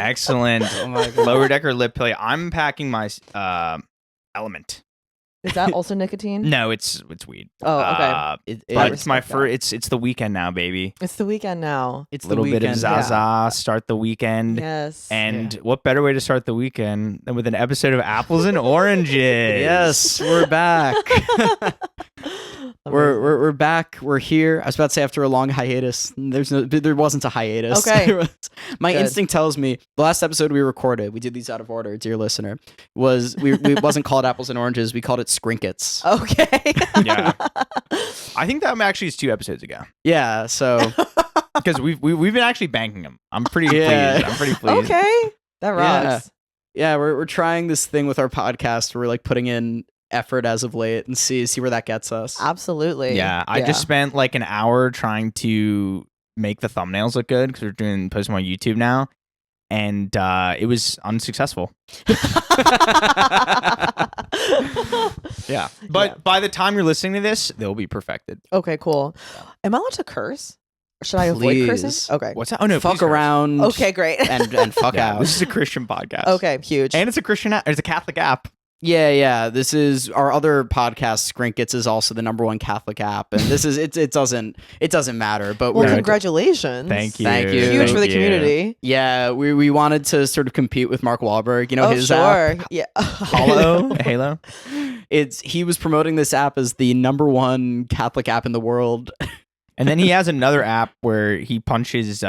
Excellent. Oh my God. Lower Decker lip pilly. I'm packing my Element. Is that also nicotine? No, it's weed. Oh, okay. But it's my respect that. first. It's the weekend now, baby. It's the weekend now. It's A little the bit of weekend. Zaza. Start the weekend. Yes. And what better way to start the weekend than with an episode of Apples and Oranges? Yes, we're back. We're back. We're here. I was about to say after a long hiatus. There wasn't a hiatus. Okay. My Good. instinct tells me the last episode we recorded, we did these out of order, dear listener, was we wasn't called Apples and Oranges. We called it Scrinkets. Okay. Yeah. I think that actually is 2 episodes ago Yeah. So because we've been actually banking them. I'm pretty Yeah. pleased. I'm pretty pleased. Okay. That rocks. yeah, we're trying this thing with our podcast. Where we're like putting in effort as of late and see where that gets us. Absolutely. Yeah, I just spent like an hour trying to make the thumbnails look good because we're posting on YouTube now, and it was unsuccessful. Yeah, but by the time you're listening to this, they'll be perfected. Okay, cool. Am I allowed to curse? Or should I avoid cursing? Please. Okay. What's that? Oh no, Fuck please curse. around. Okay, great. and fuck Yeah, out. this is a Christian podcast. Okay, huge. and it's a Christian. It's a Catholic app. Yeah. This is our other podcast. Scrinkets is also the #1 Catholic app, and this is it doesn't matter. But well, we're congratulations. Thank you. Thank you. Huge for the Thank you. community. yeah we wanted to sort of compete with Mark Wahlberg. You know Oh, his sure. app. Yeah. Halo. He was promoting this app as the #1 Catholic app in the world. And then he has another app where he punches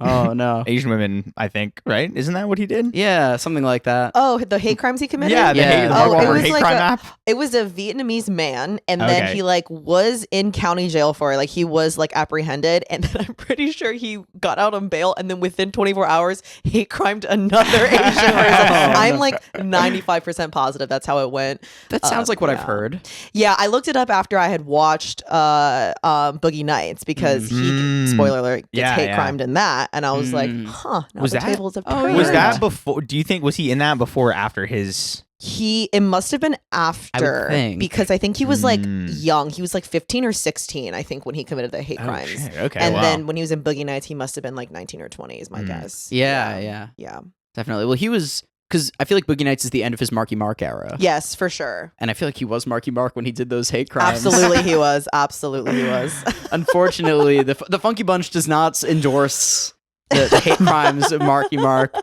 Oh no. Asian women, I think, right? Isn't that what he did? Yeah, something like that. Oh, the hate crimes he committed? Yeah, Yeah. the Oh, Mark it Wahlberg was hate like crime a- app. It was a Vietnamese man, and then Okay. he like was in county jail for it. Like he was like apprehended, and then I'm pretty sure he got out on bail, and then within 24 hours, hate crimed another Asian person. I'm like 95% positive that's how it went. That sounds like what I've yeah. heard. Yeah, I looked it up after I had watched Boogie Nights because he, spoiler alert, gets Yeah, hate yeah. crimed in that, and I was like, huh, now Was the that- tables have Oh, turned. Was Yeah. that before? Do you think was he in that before or after his? It must have been after think. because I think he was like Mm. young. He was like 15 or 16, I think, when he committed the hate crimes. shit. Okay, and wow. then when he was in Boogie Nights, he must have been like 19 or 20 is my guess. Yeah, Yeah. definitely. Well, he was because I feel like Boogie Nights is the end of his Marky Mark era. Yes, for sure. And I feel like he was Marky Mark when he did those hate crimes. Absolutely he was. Absolutely he was. Unfortunately, the Funky Bunch does not endorse the hate crimes of Marky Mark.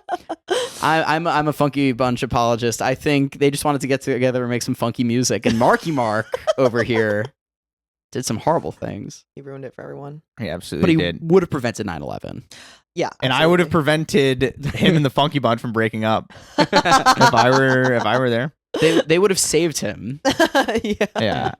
I'm a Funky Bunch apologist. I think they just wanted to get together and make some funky music. And Marky Mark over here did some horrible things. He ruined it for everyone. He But absolutely he did. would have prevented 9/11. Yeah. And I would have prevented him and the Funky Bunch from breaking up if I were there. They would have saved him. Yeah. Yeah.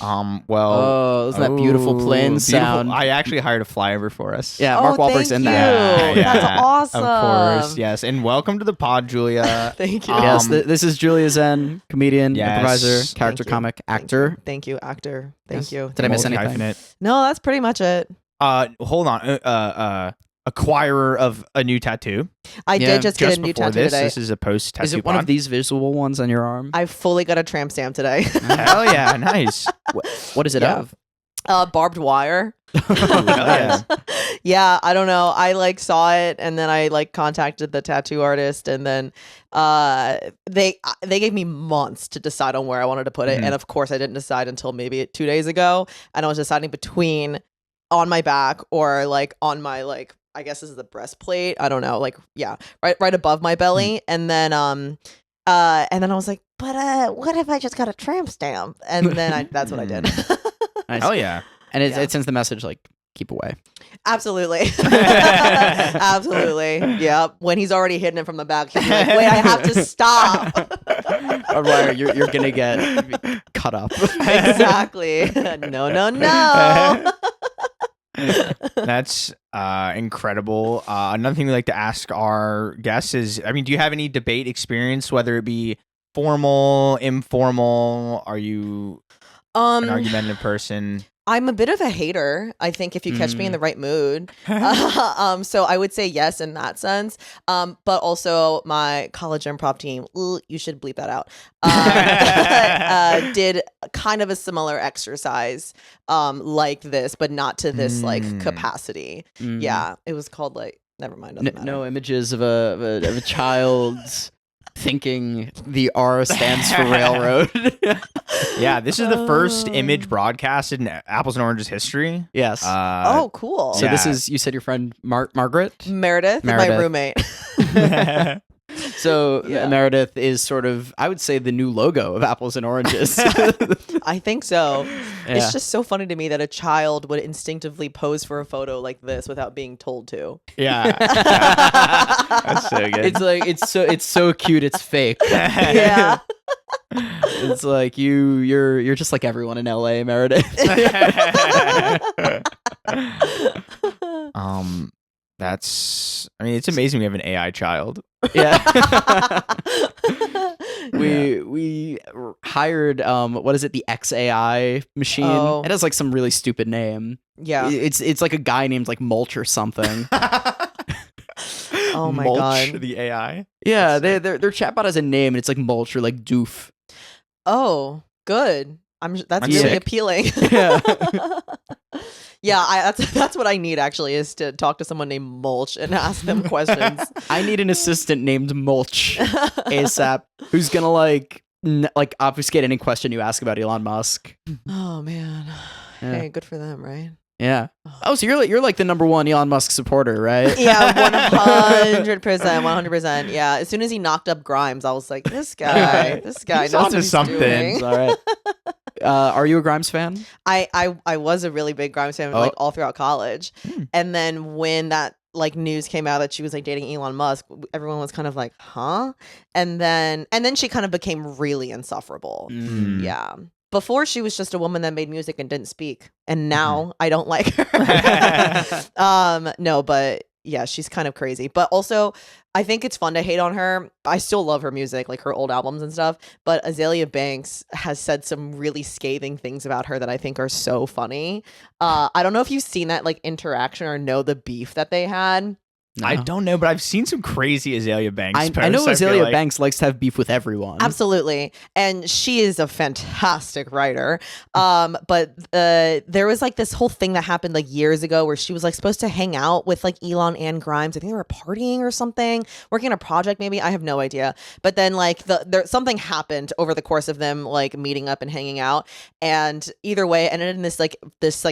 Well. Oh, isn't that beautiful plane beautiful. sound? I actually hired a flyover for us. Yeah, Mark Wahlberg's thank in you. that. That's awesome. Of course, yes. And welcome to the pod, Julia. Thank you. Yes, this is Julia Zhen, comedian, Yes. improviser, character Thank you. comic, actor. Thank you, actor. Thank Yes. you. Did I miss anything? Multi-hyphenate. No, that's pretty much it. Hold on. Acquirer of a new tattoo. I Yeah, did just get Just a new before tattoo this, today. this is a post tattoo. Is it one of these visual ones on your arm? I fully got a tramp stamp today. Hell yeah, nice. What is it Yeah. of? Barbed wire. yeah. Yeah, I don't know. I like saw it and then I like contacted the tattoo artist and then they gave me months to decide on where I wanted to put it. Mhm. And of course I didn't decide until maybe 2 days ago. And I was deciding between on my back or like on my like I guess this is the breastplate. I don't know. Like yeah, right above my belly. And then I was like, but what if I just got a tramp stamp? And then that's what I did. Nice. Hell yeah. And Yeah. it sends the message like, keep away. Absolutely. Absolutely. Yeah. When he's already hitting it from the back, he's like, wait, I have to stop. Otherwise, you're going to get cut up. Exactly. No. That's incredible. Another thing we like to ask our guests is, I mean, do you have any debate experience, whether it be formal, informal? Are you an argumentative person? I'm a bit of a hater, I think, if you catch me in the right mood. So I would say yes in that sense. But also my college improv team, you should bleep that out, did kind of a similar exercise like this, but not to this like capacity. Yeah, it was called like Never mind. Doesn't matter. No images of a child thinking the R stands for railroad. Yeah, this is the first image broadcasted in Apples and Oranges history. Yes. Oh, cool. So this is, you said your friend Margaret? Meredith, my roommate. So Meredith is sort of, I would say, the new logo of Apples and Oranges. I think so. Yeah. It's just so funny to me that a child would instinctively pose for a photo like this without being told to. Yeah. That's so good. It's like it's so cute. It's fake. Yeah. It's like you're just like everyone in LA, Meredith. It's amazing we have an AI child. Yeah. We hired what is it, the XAI machine. Oh. It has like some really stupid name. Yeah. It's like a guy named like Mulch or something. Oh my Mulch, God. the AI. Yeah, their chatbot has a name and it's like Mulch or like Doof. Oh, good. That's I'm really sick. appealing. Yeah. Yeah, that's what I need actually, is to talk to someone named Mulch and ask them questions. I need an assistant named Mulch ASAP who's gonna like obfuscate any question you ask about Elon Musk. Oh man. Yeah. Hey, good for them, right? Yeah. Oh, so you're like the number one Elon Musk supporter, right? Yeah, 100%. Yeah, as soon as he knocked up Grimes, I was like, this guy He's knows what onto he's something. doing. All right. Are you a Grimes fan? I was a really big Grimes fan, like all throughout college, and then when that like news came out that she was like dating Elon Musk, everyone was kind of like, huh? And then she kind of became really insufferable. Yeah. Before, she was just a woman that made music and didn't speak, and now I don't like her. No, but yeah, she's kind of crazy. But also, I think it's fun to hate on her. I still love her music, like her old albums and stuff. But Azalea Banks has said some really scathing things about her that I think are so funny. I don't know if you've seen that like interaction or know the beef that they had. No. I don't know, but I've seen some crazy Azalea Banks posts. I know feel Azalea like. Banks likes to have beef with everyone. Absolutely. And she is a fantastic writer. But there was like this whole thing that happened like years ago where she was like supposed to hang out with like Elon and Grimes. I think they were partying or something, working on a project maybe. I have no idea. But then like something happened over the course of them like meeting up and hanging out. And either way, it ended in this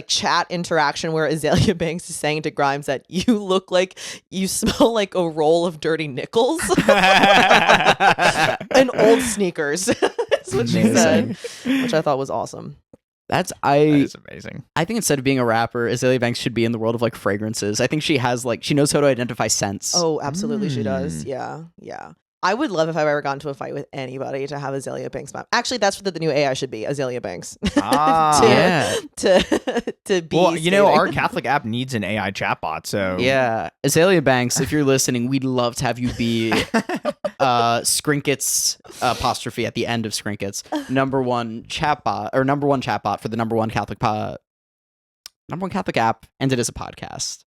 chat interaction where Azalea Banks is saying to Grimes that you look like you smell like a roll of dirty nickels and old sneakers. That's what she said, which I thought was awesome. That is amazing. I think instead of being a rapper, Azalea Banks should be in the world of like fragrances. I think she knows how to identify scents. Oh, absolutely, she does. Yeah. I would love if I ever got into a fight with anybody to have Azalea Banks. Actually, that's what the new AI should be, Azalea Banks. Yeah. To be. Well, our Catholic app needs an AI chatbot. So yeah, Azalea Banks, if you're listening, we'd love to have you be Skrinkets apostrophe at the end of Skrinkets, number one chatbot for the number one Catholic app, and it is a podcast.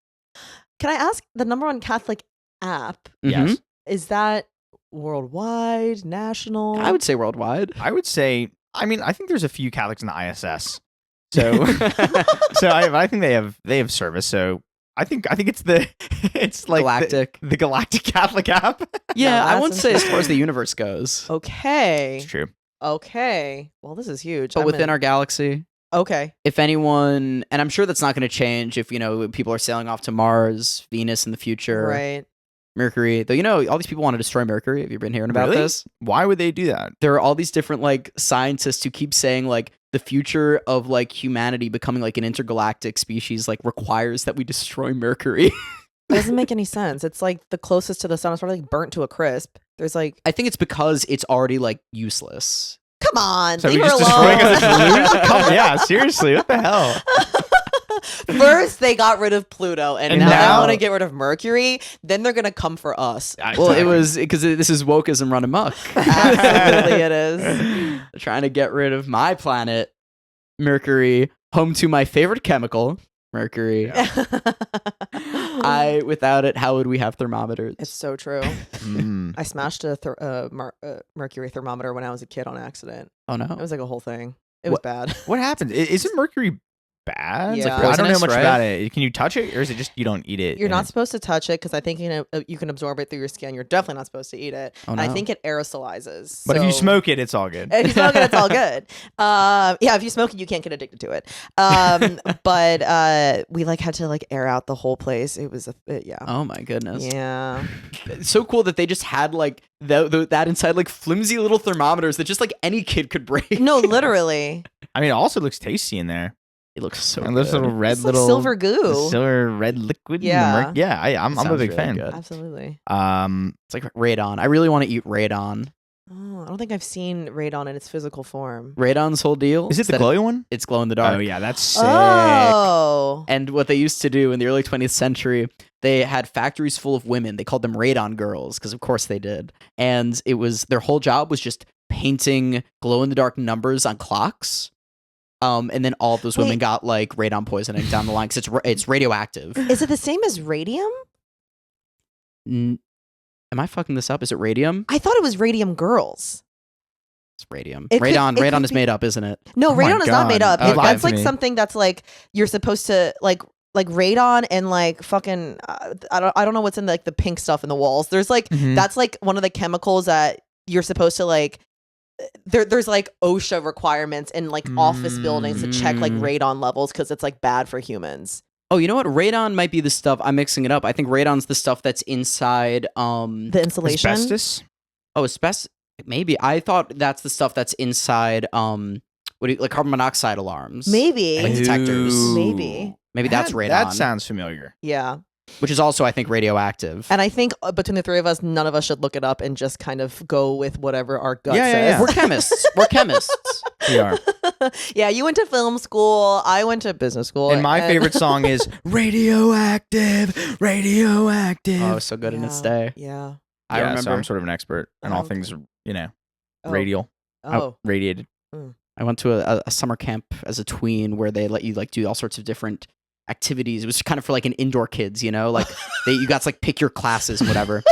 Can I ask, the number one Catholic app? Yes. Is that worldwide, national? I would say worldwide. I would say. I mean, I think there's a few Catholics in the ISS. So, I think they have service. So I think it's like Galactic, the Galactic Catholic app. Yeah, No, I wouldn't say as interesting. far as the universe goes. Okay. It's true. Okay. Well, this is huge. But I'm within in. our galaxy, Okay. if anyone, and I'm sure that's not going to change if people are sailing off to Mars, Venus in the future, Right. Mercury. Though all these people want to destroy Mercury. Have you been hearing about Really? this? Why would they do that? There are all these different like scientists who keep saying like the future of like humanity becoming like an intergalactic species like requires that we destroy Mercury. It doesn't make any sense. It's like the closest to the sun. It's probably like burnt to a crisp. There's like, I think it's because it's already like useless. come on, So leave we her just destroying alone. us as losers? Come, yeah, seriously, what the hell? First, they got rid of Pluto, and now now- they want to get rid of Mercury. Then they're gonna come for us. Well, it was because this is wokeism run amok. Absolutely, it is. They're trying to get rid of my planet, Mercury, home to my favorite chemical, Mercury. Without it, how would we have thermometers? It's so true. I smashed a mercury thermometer when I was a kid on accident. Oh It no! was like a whole thing. It was bad. What happened? Isn't Mercury bad. Yeah. Like, I don't know Poisonous, much right? about it. Can you touch it, or is it just you don't eat it? You're and not it- supposed to touch it because I think you can absorb it through your skin. You're definitely not supposed to eat it. Oh, And I no. think it aerosolizes. But if you so- smoke it, it's all good. If you smoke it, it's all good. Yeah, if you smoke it, you can't get addicted to it. But we like had to like air out the whole place. It was yeah. Oh my goodness. Yeah. It's so cool that they just had like that inside like flimsy little thermometers that just like any kid could break. No, literally. I mean, it also looks tasty in there. It looks so And good. those little red It's like little silver goo. silver red liquid. Yeah. Yeah. I'm a Sounds big really fan. good. Absolutely. It's like radon. I really want to eat radon. Oh, I don't think I've seen radon in its physical form. Radon's whole deal Is it the that glowy one? it's glow in the dark. Oh yeah, that's sick. Oh. And what they used to do in the early 20th century, they had factories full of women. They called them radon girls because, of course, they did. And it was their whole job was just painting glow in the dark numbers on clocks. And then all of those women Wait. got like radon poisoning down the line because it's radioactive. Is it the same as radium? Am I fucking this up? Is it radium? I thought it was radium girls. It's radium. It could- Radon. it Radon could is be- made up, isn't it? No, Oh my radon is not made God. up. You lied That's to like me. something that's like you're supposed to like radon and like fucking I don't know what's in like the pink stuff in the walls. There's like Mhm. that's like one of the chemicals that you're supposed to like there's like OSHA requirements in like office buildings to check like Mm. radon levels because it's like bad for humans. Oh, you know what? Radon might be the stuff. I'm mixing it up. I think radon's the stuff that's inside. The insulation. Asbestos. Oh, asbestos. Maybe I thought that's the stuff that's inside. Like carbon monoxide alarms? Maybe. Like detectors. Ooh. Maybe. Maybe that's radon. That sounds familiar. Yeah. Which is also, I think, radioactive. And I think between the three of us, none of us should look it up and just kind of go with whatever our gut Yeah, says. yeah. We're chemists. We're chemists. We are. Yeah, you went to film school. I went to business school. And my favorite song is Radioactive, Radioactive. Oh, so good in its day. Yeah. I Yeah, remember. so I'm sort of an expert in all Oh. things, Oh. radial, Oh. radiated. I went to a summer camp as a tween where they let you like do all sorts of different activities. It was kind of for like an indoor kids, like you got to like pick your classes and whatever.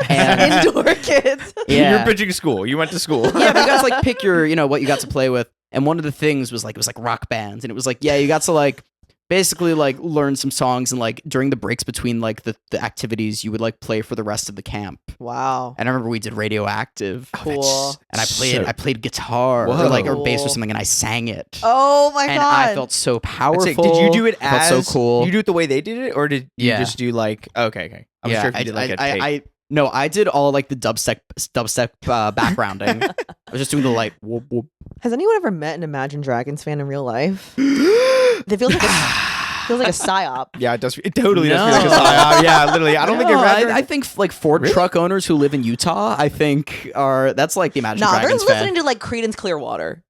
And Indoor kids. You're pitching school. You went to school. Yeah, but you got to like pick your, what you got to play with. And one of the things was like, it was like rock bands. And it was like, yeah, you got to like basically like learn some songs. And like during the breaks between like the activities, you would like play for the rest of the camp. Wow. And I remember we did Radioactive. Cool. And I played guitar or Whoa. like or bass or Cool. something. And I sang it. Oh my And god. I felt so powerful. That's it. Did you do it I as felt so cool? You do it the way they did it, or did you Yeah. just do like okay? I was sure if you did like a tape. No, I did all like the dubstep backgrounding. I was just doing the like whoop whoop. Has anyone ever met an Imagine Dragons fan in real life? It feels like a psyop. Yeah, it does. It totally does. No. Feel like a psyop. Yeah, literally. I don't think No, I've ever. I think like Ford Really? truck owners who live in Utah, I think that's like the Imagine Nah, they're Dragons fan. listening to like Creedence Clearwater.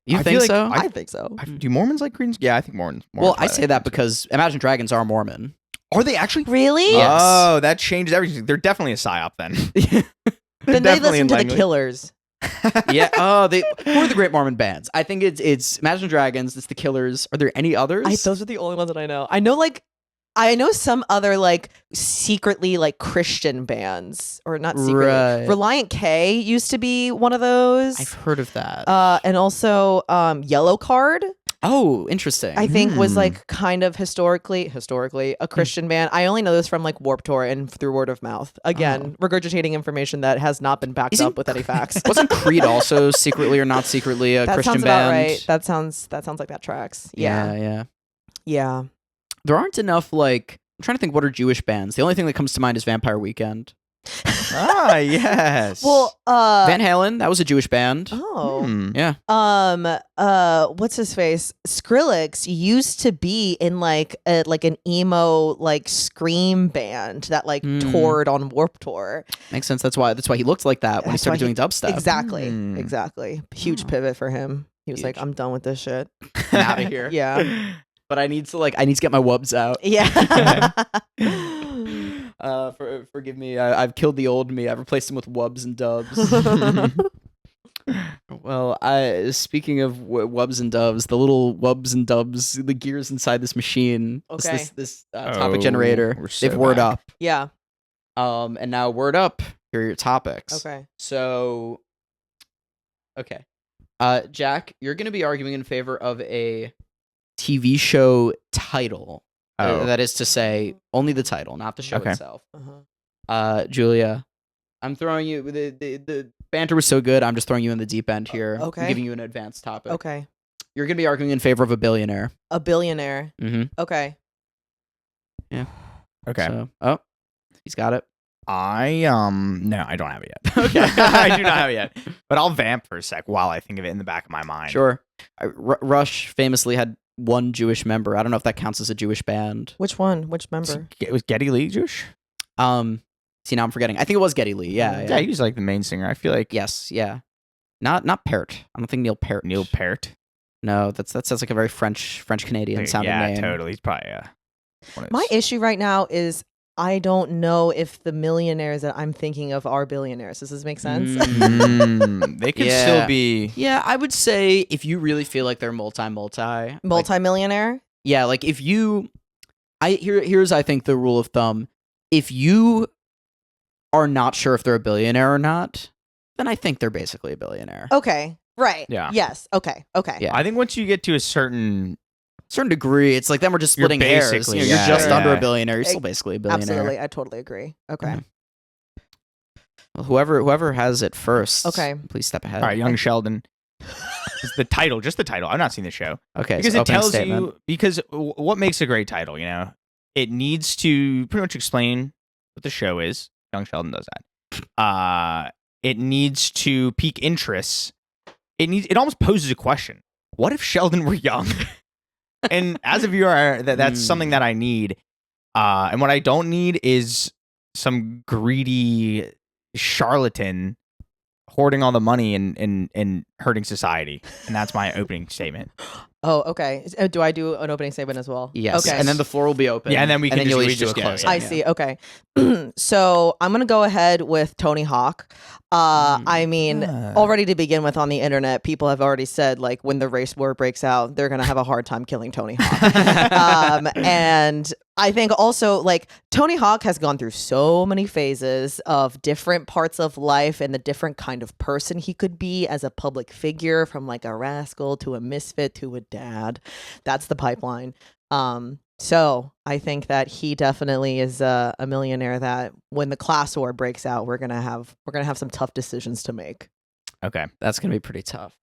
You I think feel like so? I think so. Do Mormons like Creedence? Yeah, I think Mormons. Well, I probably say like that Creedence. because Imagine Dragons are Mormon. Are they actually? Really? Yes. Oh, that changes everything. They're definitely a psyop then. Then they Definitely listen to the in Killers. Yeah. Oh, who are the great Mormon bands? I think it's Imagine Dragons. It's the Killers. Are there any others? Those are the only ones that I know. I know some other like secretly like Christian bands, or not secretly. Right. Reliant K used to be one of those. I've heard of that. And also Yellow Card, Oh, interesting. I think was Hmm. like kind of historically a Christian band. I only know this from like Warped Tour and through word of mouth. Again, regurgitating information that has not been backed Isn't- up with any facts. Wasn't Creed also secretly or not secretly a That Christian sounds band? about right. That sounds like that tracks. Yeah, Yeah. yeah. Yeah. There aren't enough like I'm trying to think what are Jewish bands. The only thing that comes to mind is Vampire Weekend. Ah, yes. Well, Van Halen, that was a Jewish band. oh. Hmm. Yeah. What's his face? Skrillex used to be in like an emo like scream band that like Hmm. toured on Warped Tour. Makes sense. That's why he looked like that when he That's started why doing dubstep. Exactly. Hmm. Exactly. Huge Oh. pivot for him. He was like, Huge. I'm done with this shit. I'm out of here. Yeah. But I need to get my wubs out. Yeah. Forgive me. I've killed the old me. I've replaced him with wubs and dubs. Well, speaking of wubs and doves, the little wubs and dubs, the gears inside this machine, Okay. this topic Oh, generator, we're so they've word back. up. Yeah. And now word up. Here are your topics. Okay. So, okay. Jack, you're going to be arguing in favor of a TV show title. Oh. That is to say, only the title, not the show Okay. itself. Julia, I'm throwing you. The banter was so good. I'm just throwing you in the deep end here. Okay. I'm giving you an advanced topic. Okay. You're gonna be arguing in favor of a billionaire. A billionaire. Mm-hmm. Okay. Okay. So, he's got it. No, I don't have it yet. Okay. I do not have it yet. But I'll vamp for a sec while I think of it in the back of my mind. Sure. Rush famously had one Jewish member. I don't know if that counts as a Jewish band. Which one? Which member? Was Geddy Lee Jewish? See, now I'm forgetting. I think it was Geddy Lee. Yeah. He was like the main singer. I feel like Yes. Yeah. Not Peart. I don't think Neil Peart. Neil Peart. No, that sounds like a very French Canadian sounding name. Yeah, totally. He's probably My issue right now is I don't know if the millionaires that I'm thinking of are billionaires. Does this make sense? They could still be. Yeah, I would say if you really feel like they're Multi-millionaire? Yeah, like if you here's I think the rule of thumb. If you are not sure if they're a billionaire or not, then I think they're basically a billionaire. Okay. Right. Yeah. Yes. Okay. Yeah. I think once you get to a certain degree, it's like then we're just splitting hairs. basically- You're just yeah. under a billionaire. You're still basically a billionaire. Absolutely. I totally agree. Okay. Mhm. Well, whoever has it first. Okay. Please step ahead. all right, young Sheldon. It's the title, just the title. I've not seen the show Okay. because so it opening tells statement. you. Because what makes a great title, it needs to pretty much explain what the show is. Young Sheldon does that. It needs to pique interest. It almost poses a question. What if Sheldon were young? And as a viewer, that's something that I need. And what I don't need is some greedy charlatan hoarding all the money and hurting society. And that's my opening statement. Oh, okay. Do I do an opening statement as well? Yes. Okay. And then the floor will be open. Yeah, and then we can you'll just- each do a go. closing. I see. Okay. So I'm going to go ahead with Tony Hawk. I mean, already to begin with on the internet, people have already said, like, when the race war breaks out, they're going to have a hard time killing Tony Hawk. And I think also, like, Tony Hawk has gone through so many phases of different parts of life and the different kind of person he could be as a public figure, from like a rascal to a misfit to a dad. That's the pipeline. So I think that he definitely is a millionaire that when the class war breaks out, we're gonna have some tough decisions to make. Okay. That's going to be pretty tough.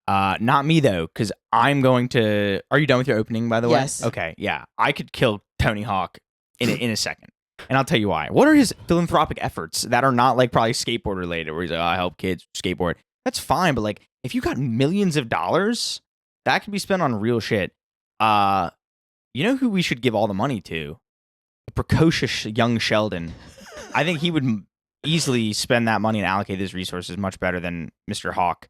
Not me though, because I'm going to. Are you done with your opening, by the way? Yes. Okay. Yeah, I could kill Tony Hawk in a second, and I'll tell you why. What are his philanthropic efforts that are not like probably skateboard related, where he's like, I help kids skateboard. That's fine, but like if you got millions of dollars, that could be spent on real shit. You know who we should give all the money to? The precocious young Sheldon. I think he would easily spend that money and allocate his resources much better than Mr. Hawk.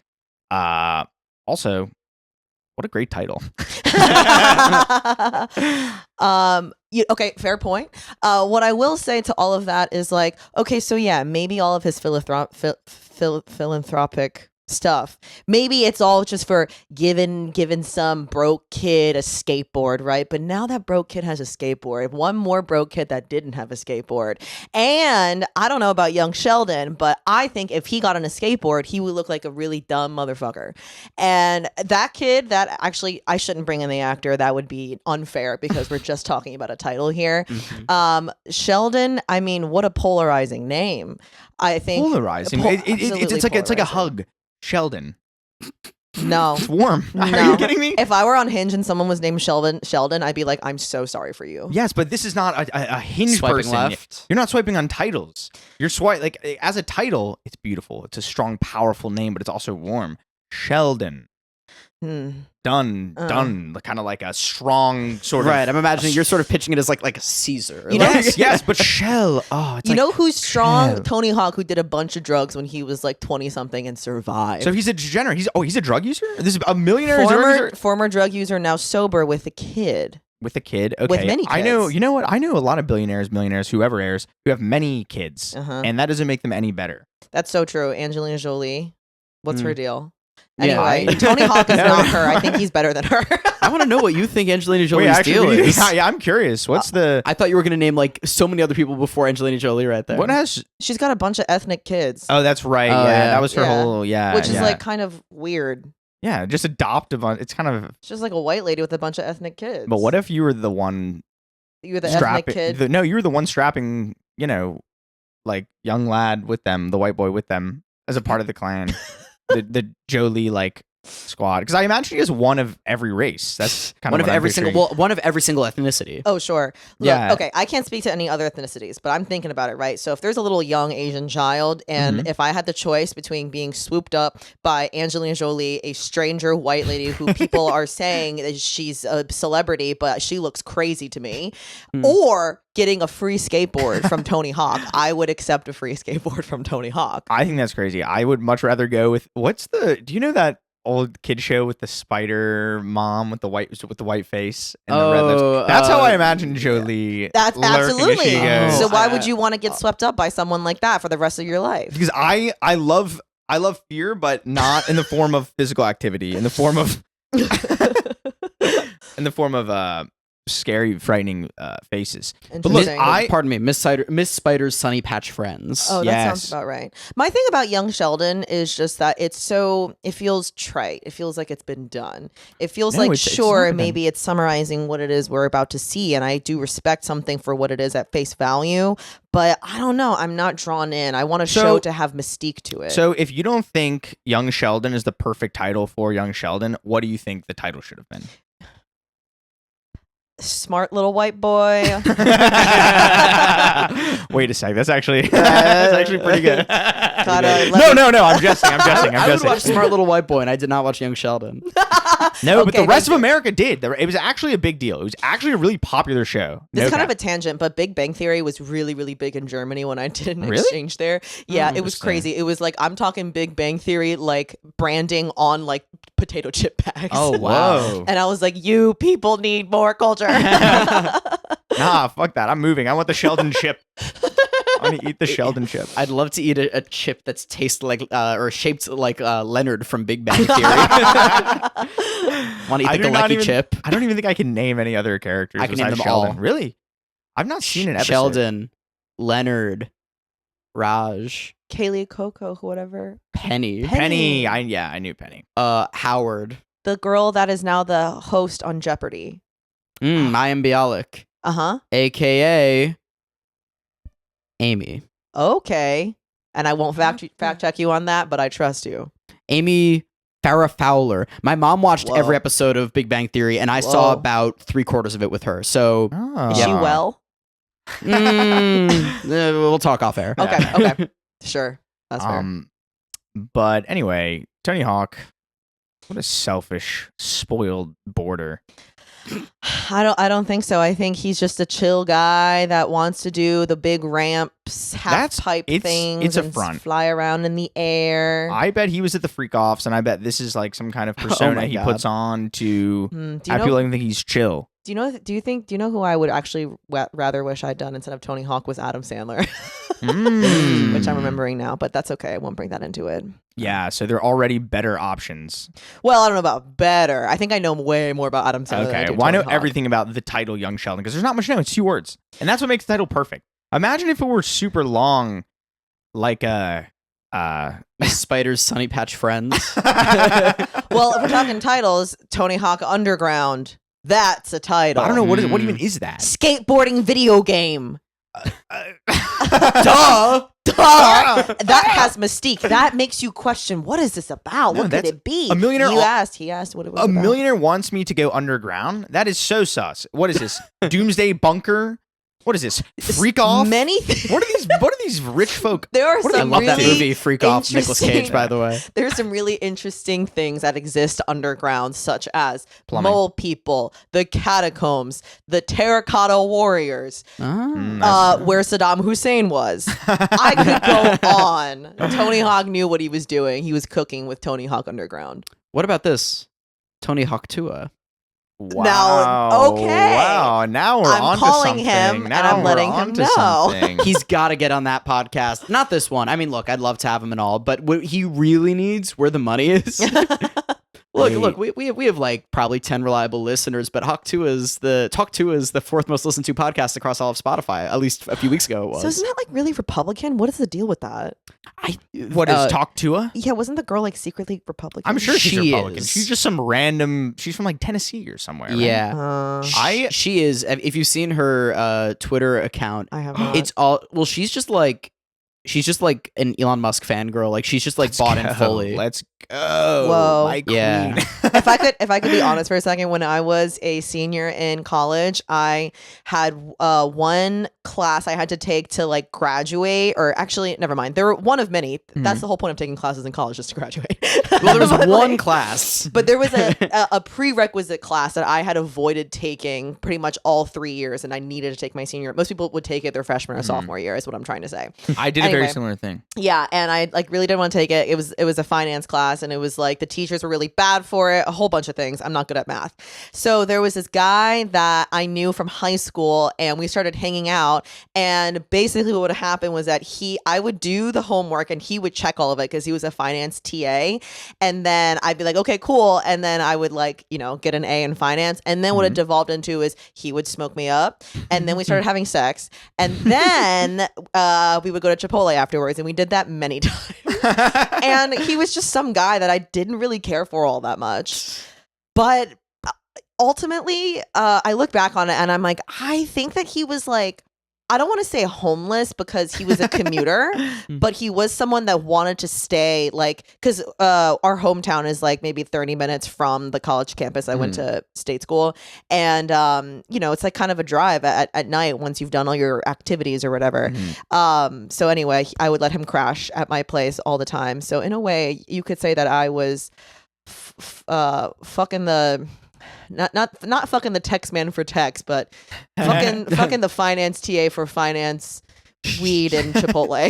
Also, what a great title. Okay, fair point. What I will say to all of that is like, okay, so yeah, maybe all of his philanthropic stuff, maybe it's all just for giving some broke kid a skateboard, right? But now that broke kid has a skateboard, one more broke kid that didn't have a skateboard. And I don't know about young Sheldon, but I think if he got on a skateboard, he would look like a really dumb motherfucker. And that kid, that actually, I shouldn't bring in the actor, that would be unfair because we're just talking about a title here. Sheldon, I mean, what a polarizing name. I think Polarizing. It's like a hug. Sheldon. No. It's warm. No. Are you kidding me? If I were on Hinge and someone was named Sheldon, I'd be like, I'm so sorry for you. Yes, but this is not a Hinge Swiping person. left. You're not swiping on titles. You're like as a title, it's beautiful. It's a strong, powerful name, but it's also warm. Sheldon. Done, kind of like a strong sort of. Right, I'm imagining you're sort of pitching it as like a Caesar. You know- Yes, but Shell. Oh, it's You like, know who's strong? Shell. Tony Hawk, who did a bunch of drugs when he was like 20 something and survived. So he's a degenerate. He's a drug user. This is a millionaire drug user former drug user, now sober with a kid. with a kid. Okay, With many I know. kids. You know what? I know a lot of billionaires, millionaires, whoever heirs, who have many kids, and that doesn't make them any better. That's so true. Angelina Jolie. What's her deal? Yeah. Anyway, Tony Hawk is not her. I think he's better than her. I want to know what you think Angelina Jolie's Wait, deal actually, is. yeah, I'm curious. What's the I thought you were going to name like so many other people before Angelina Jolie right there. what has? She's got a bunch of ethnic kids, Oh, that's right. Oh, yeah, yeah. that was her Yeah. whole. Yeah, which is yeah. like kind of weird. Yeah, just adopt a bunch. It's kind of. It's just like a white lady with a bunch of ethnic kids. But what if you were the one you were the strapping? ethnic kid? No, you were the one strapping. Like young lad with them, the white boy with them as a part of the clan, the Jolie like squad. Because I imagine he is one of every race. That's kind one of of what I'm every picturing. single one of every single ethnicity. Oh, sure. Look, Yeah. okay, I can't speak to any other ethnicities, but I'm thinking about it, right? So if there's a little young Asian child, and if I had the choice between being swooped up by Angelina Jolie, a stranger white lady who people are saying that she's a celebrity, but she looks crazy to me, or getting a free skateboard from Tony Hawk, I would accept a free skateboard from Tony Hawk. I think that's crazy. I would much rather go with do you know that old kid show with the spider mom with the white face and the red lips? That's how I imagine Jolie. That's lurking as absolutely. she goes. So why would you want to get swept up by someone like that for the rest of your life? Because I love fear, but not in the form of physical activity, in the form of scary, frightening faces. But look, Interesting. Pardon me, Miss Spider's Sunny Patch Friends. Oh, that Yes. sounds about right. My thing about young Sheldon is just that it feels trite. It feels like it's been done. It feels like, it's sure, not maybe it's summarizing what it is we're about to see. And I do respect something for what it is at face value. But I don't know. I'm not drawn in. I want a show to have mystique to it. So if you don't think Young Sheldon is the perfect title for Young Sheldon, what do you think the title should have been? Smart little white boy. Wait a sec. That's actually pretty good. No. I'm jesting. I would watch Smart Little White Boy, and I did not watch Young Sheldon. No, but the rest of America did. It was actually a big deal. It was actually a really popular show. This is kind of a tangent, but Big Bang Theory was really, really big in Germany when I did an exchange there. Yeah, it was crazy. It was like, I'm talking Big Bang Theory, like branding on like potato chip bags. Oh, wow. And I was like, you people need more culture. Nah, fuck that. I'm moving. I want the Sheldon chip. I want to eat the Sheldon chip. I'd love to eat a chip that's tastes like or shaped like Leonard from Big Bang Theory. Want to eat the Galecki chip? I don't even think I can name any other characters. I can name them Sheldon. all. Really? I've not seen an episode. Sheldon, Leonard, Raj, Kaylee, Coco, whatever. Penny. I knew Penny. Howard. The girl that is now the host on Jeopardy. Mayim Bialik. Uh-huh. AKA Amy. Okay. And I won't fact check you on that, but I trust you. Amy Farrah Fowler. My mom watched every episode of Big Bang Theory, and I saw about 3/4 of it with her. So is she well? We'll talk off air. Okay. Sure. That's fair. But anyway, Tony Hawk, what a selfish, spoiled boarder. I don't think so. I think he's just a chill guy that wants to do the big ramps, half pipe things. It's a and front. Fly around in the air. I bet he was at the freak offs, and I bet this is like some kind of persona he puts on to have people even think he's chill. Do you know who I would actually rather wish I'd done instead of Tony Hawk was Adam Sandler, which I'm remembering now, but that's okay. I won't bring that into it. Yeah, so there are already better options. Well, I don't know about better. I think I know way more about Adam Sandler. Okay, than well, I know Tony Hawk. everything about the title Young Sheldon because there's not much to know. It's 2 words, and that's what makes the title perfect. Imagine if it were super long, like Spider's Sunny Patch Friends. Well, if we're talking titles, Tony Hawk Underground. That's a title. I don't know what even is that. Skateboarding video game. Duh. That has mystique. That makes you question, what is this about? What could it be? A millionaire. He asked what it was a about. millionaire wants me to go underground. That is so sus. What is this? Doomsday Bunker? What is this? Freak Off? What are these rich folk? There are I love that movie, Freak Off, Nicolas Cage, by the way. There's some really interesting things that exist underground, such as Plumbing. mole people, the catacombs, the terracotta warriors, where Saddam Hussein was. I could go on. Tony Hawk knew what he was doing. He was cooking with Tony Hawk Underground. What about this? Tony Hawk Tua. Wow. Now, okay. Wow. Now we're I'm onto calling something. him, now and I'm we're letting him onto know. something. He's got to get on that podcast. Not this one. I mean, look, I'd love to have him and all, but what he really needs, where the money is. Look, Look, we have like probably 10 reliable listeners, but Talk 2 is the fourth most listened to podcast across all of Spotify. At least a few weeks ago it was. So isn't that like really Republican? What is the deal with that? What is Talk Tua? Yeah, wasn't the girl like secretly Republican? I'm sure she's She Republican. is. She's just some random. She's from like Tennessee or somewhere. Right? Yeah. She is. If you've seen her Twitter account, I have not. it's all. Well, she's just like an Elon Musk fangirl. Like she's just like bought in fully. Let's go. Whoa. My queen. Yeah. if I could be honest for a second, when I was a senior in college, I had one class I had to take to like graduate, or actually, never mind. There were one of many. That's the whole point of taking classes in college, just to graduate. Well, there was one class, but there was a prerequisite class that I had avoided taking pretty much all 3 years, and I needed to take my senior. Most people would take it their freshman or sophomore year, is what I'm trying to say. I did a very similar thing. Yeah, and I like really didn't want to take it. It was a finance class, and it was like the teachers were really bad for it, a whole bunch of things. I'm not good at math. So there was this guy that I knew from high school, and we started hanging out, and basically what would happen was that I would do the homework and he would check all of it because he was a finance TA, and then I'd be like, okay, cool, and then I would like, get an A in finance, and then what it devolved into is he would smoke me up, and then we started having sex, and then we would go to Chipotle afterwards, and we did that many times. And he was just some guy that I didn't really care for all that much. But ultimately, I look back on it and I'm like, I think that he was like, I don't want to say homeless because he was a commuter, but he was someone that wanted to stay, like, because our hometown is like maybe 30 minutes from the college campus. I went to state school, and it's like kind of a drive at night once you've done all your activities or whatever. So anyway, I would let him crash at my place all the time. So in a way, you could say that I was fucking the. Not fucking the text man for text, but fucking the finance TA for finance, weed, and Chipotle.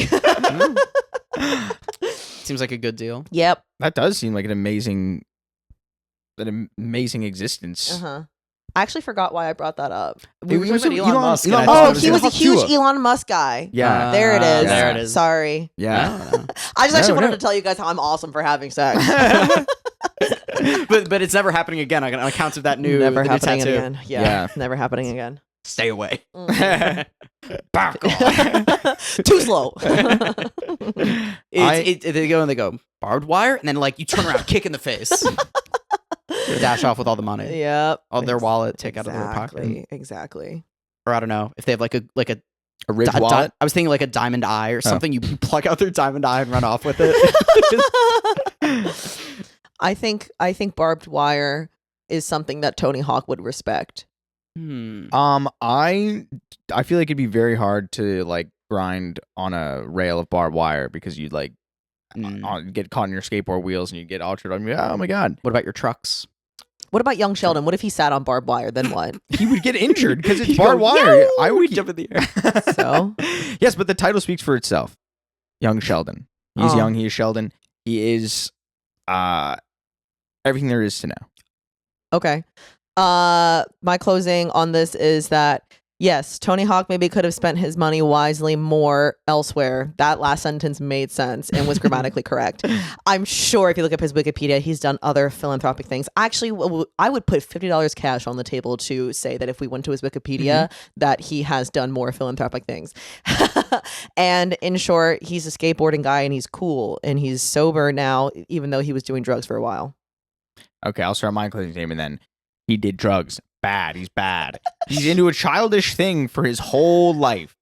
Seems like a good deal. Yep. That does seem like an amazing existence. I actually forgot why I brought that up. We were talking about Elon Musk. He was a huge Elon Musk guy. Yeah. There it is. There it is. Sorry. Yeah. I just actually wanted to tell you guys how I'm awesome for having sex. but it's never happening again on account of that new happening tattoo. again. Yeah. Never happening again. Stay away. Back off. Too slow. They go barbed wire, and then like you turn around, kick in the face, dash off with all the money. Yep. All their wallet, take out of their pocket. Exactly. Or I don't know if they have like a Ridge wallet. I was thinking like a diamond eye or something. You plug out their diamond eye and run off with it. I think barbed wire is something that Tony Hawk would respect. I feel like it'd be very hard to like grind on a rail of barbed wire because you'd like get caught in your skateboard wheels and you get altered. I mean, oh my god. What about your trucks? What about young Sheldon? What if he sat on barbed wire? Then what? He would get injured because it's barbed wire. I would jump in the air. So yes, but the title speaks for itself. Young Sheldon. He's young. He is Sheldon. He is everything there is to know. Okay. My closing on this is that yes, Tony Hawk maybe could have spent his money wisely more elsewhere. That last sentence made sense and was grammatically correct. I'm sure if you look up his Wikipedia, he's done other philanthropic things. Actually, I would put $50 cash on the table to say that if we went to his Wikipedia, that he has done more philanthropic things. And in short, he's a skateboarding guy and he's cool and he's sober now, even though he was doing drugs for a while. Okay, I'll start my closing statement then. He did drugs. Bad. He's bad. He's into a childish thing for his whole life.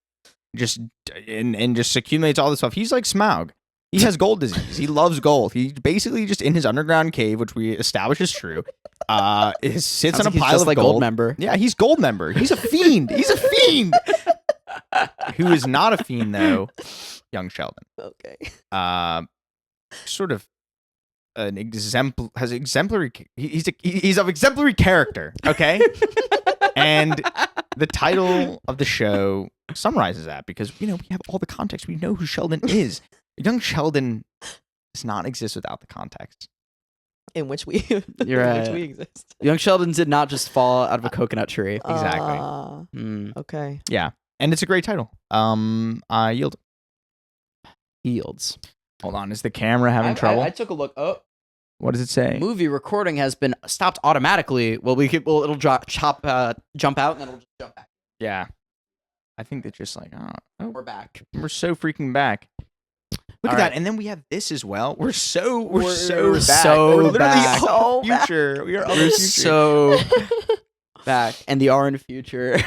Just accumulates all this stuff. He's like Smaug. He has gold disease. He loves gold. He basically just in his underground cave, which we establish is true, sits on a pile of like gold. Member. Yeah, he's gold member. He's a fiend. He's a fiend. Who is not a fiend though? Young Sheldon. Okay. Sort of an exemplary. He's of exemplary character. Okay. And the title of the show summarizes that because we have all the context. We know who Sheldon is. Young Sheldon does not exist without the context in which we You're right. which we exist. Young Sheldon did not just fall out of a coconut tree. Exactly. Okay. Yeah, and it's a great title. I yield. Yields. Hold on, is the camera having trouble? I took a look. Oh, What does it say? Movie recording has been stopped automatically. Well, it'll jump out and then it'll just jump back. Yeah. I think they're just like, oh, We're back. we're so freaking back. Look All at that, right. and then we have this as well. We're so We're back. so We're literally back. of the So back. future. We are of the We're future. so back, and the R in the future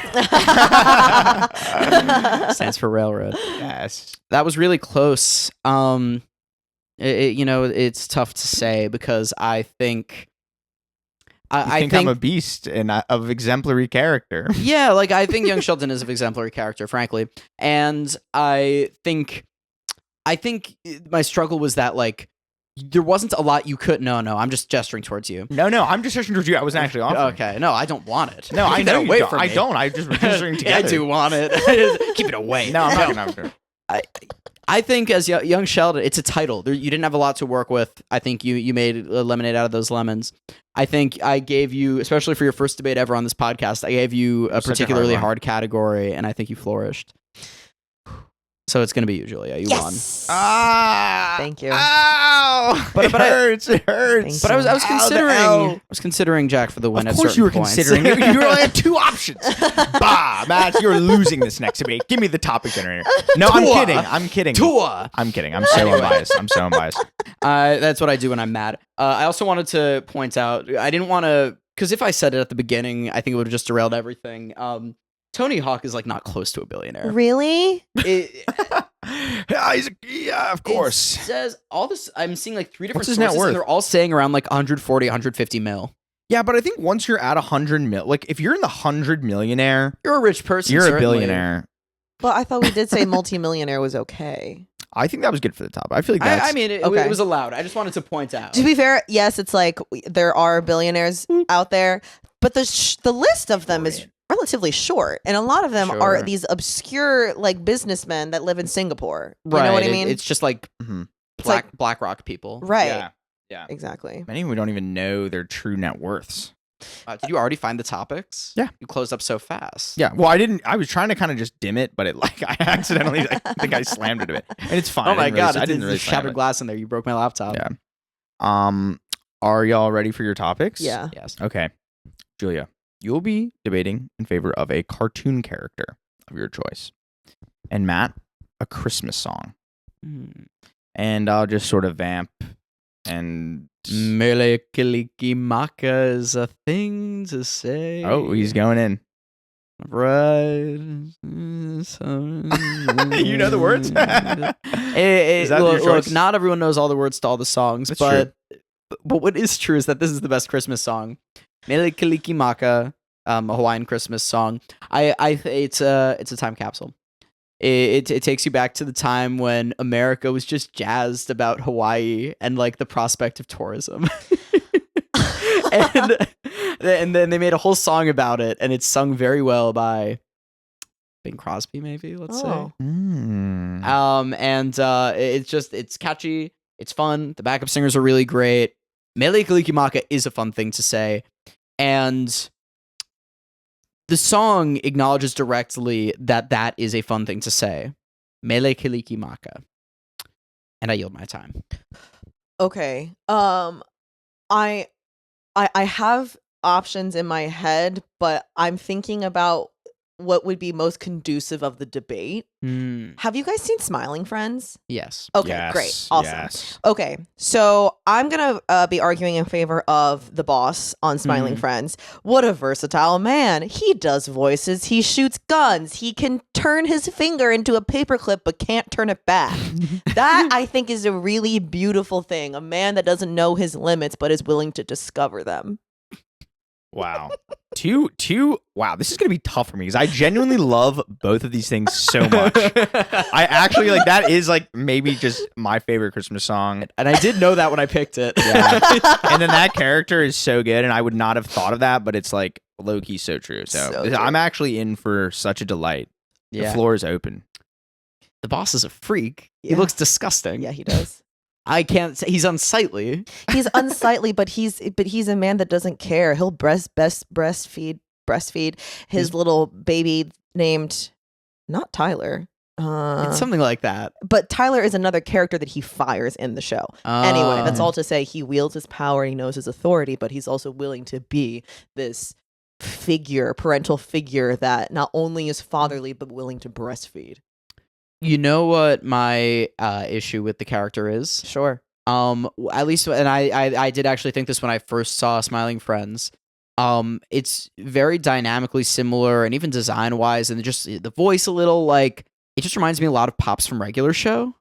stands for railroad. Yes. That was really close. It's tough to say because I think I think I'm a beast and of exemplary character. yeah, like I think young Sheldon is an exemplary character, frankly, and I think my struggle was that like there wasn't a lot you could. No, I'm just gesturing towards you. No, I'm just gesturing towards you. I wasn't actually offering. Okay, no, I don't want it. No, I Keep know it away you don't. from I me. don't. I just gesturing together. I do want it. Keep it away. No, I'm not gonna. I think as young Sheldon, it's a title. You didn't have a lot to work with. I think you made lemonade out of those lemons. I think I gave you, especially for your first debate ever on this podcast, I gave you a Such a particularly hard one. hard category, and I think you flourished. So it's going to be you, Julia. You won. Thank you. Ow! But- It but I- hurts. It hurts. Thank But I was Ow, the considering L. Jack for the win. Of at course certain you were points. considering. You only had two options. Bah, Matt, you're losing this next debate. Give me the topic generator. No, I'm Tua. kidding. I'm kidding. Tua. I'm kidding. I'm so unbiased. I'm so unbiased. That's what I do when I'm mad. I also wanted to point out, I didn't want to, because if I said it at the beginning, I think it would have just derailed everything. Tony Hawk is like not close to a billionaire. Really? Yeah, of course. It says all this. I'm seeing like three different What's his net sources, worth? and they're all saying around like 140, 150 mil. Yeah, but I think once you're at 100 mil, like if you're in the 100 millionaire, You're a rich person. you're a certainly. billionaire. But I thought we did say multimillionaire was okay. I think that was good for the top. I feel like that's. I mean, it Okay. was allowed. I just wanted to point out. To be fair, yes, it's like there are billionaires out there, but the list of them is relatively short, and a lot of them are Sure. these obscure like businessmen that live in Singapore. You right? know what I mean? It's just like Mhm. BlackRock people. Right. Yeah. Exactly. Many we don't even know their true net worths. Did you already find the topics? Yeah. You closed up so fast. Yeah. Well, I didn't. I was trying to kind of just dim it, but it like I accidentally I think I slammed it a bit, and it's fine. Oh my god! I didn't really there's slam shattered it. glass in there. You broke my laptop. Yeah. Are y'all ready for your topics? Yeah. Yes. Okay, Julia, you'll be debating in favor of a cartoon character of your choice, and Matt, a Christmas song. And I'll just sort of vamp and. Mele Kalikimaka is a thing to say. Oh, he's going in. Right. You know the words? Is that your look, choice? not everyone knows all the words to all the songs, That's but what is true is that this is the best Christmas song. Mele Kalikimaka, a Hawaiian Christmas song. It's a time capsule. It takes you back to the time when America was just jazzed about Hawaii and like the prospect of tourism. and then they made a whole song about it, and it's sung very well by Bing Crosby, maybe, let's Oh. say. Mm. It's catchy, it's fun, the backup singers are really great. Mele Kalikimaka is a fun thing to say, and the song acknowledges directly that is a fun thing to say. Mele Kalikimaka. And I yield my time. Okay. I have options in my head, but I'm thinking about what would be most conducive of the debate. Have you guys seen Smiling Friends? Yes. Okay, Yes, great. Awesome. yes. Okay, so I'm going to be arguing in favor of the boss on Smiling Mhm. Friends. What a versatile man. He does voices, he shoots guns, he can turn his finger into a paperclip but can't turn it back. That, I think, is a really beautiful thing. A man that doesn't know his limits but is willing to discover them. Wow. Wow, this is going to be tough for me because I genuinely love both of these things so much. I actually like that is like maybe just my favorite Christmas song. And I did know that when I picked it. Yeah. And then that character is so good, and I would not have thought of that, but it's like low key so true. So, So true. I'm actually in for such a delight. The Yeah. floor is open. The boss is a freak. He Yeah. looks disgusting. Yeah, he does. I can't say he's unsightly. He's unsightly, but he's a man that doesn't care. He'll breastfeed his little baby named not Tyler. It's something like that. But Tyler is another character that he fires in the show. Anyway, that's all to say he wields his power, he knows his authority, but he's also willing to be this parental figure that not only is fatherly but willing to breastfeed. You know what my issue with the character is? Sure. At least, and I did actually think this when I first saw Smiling Friends. It's very dynamically similar, and even design wise, and just the voice a little like it just reminds me a lot of Pops from Regular Show.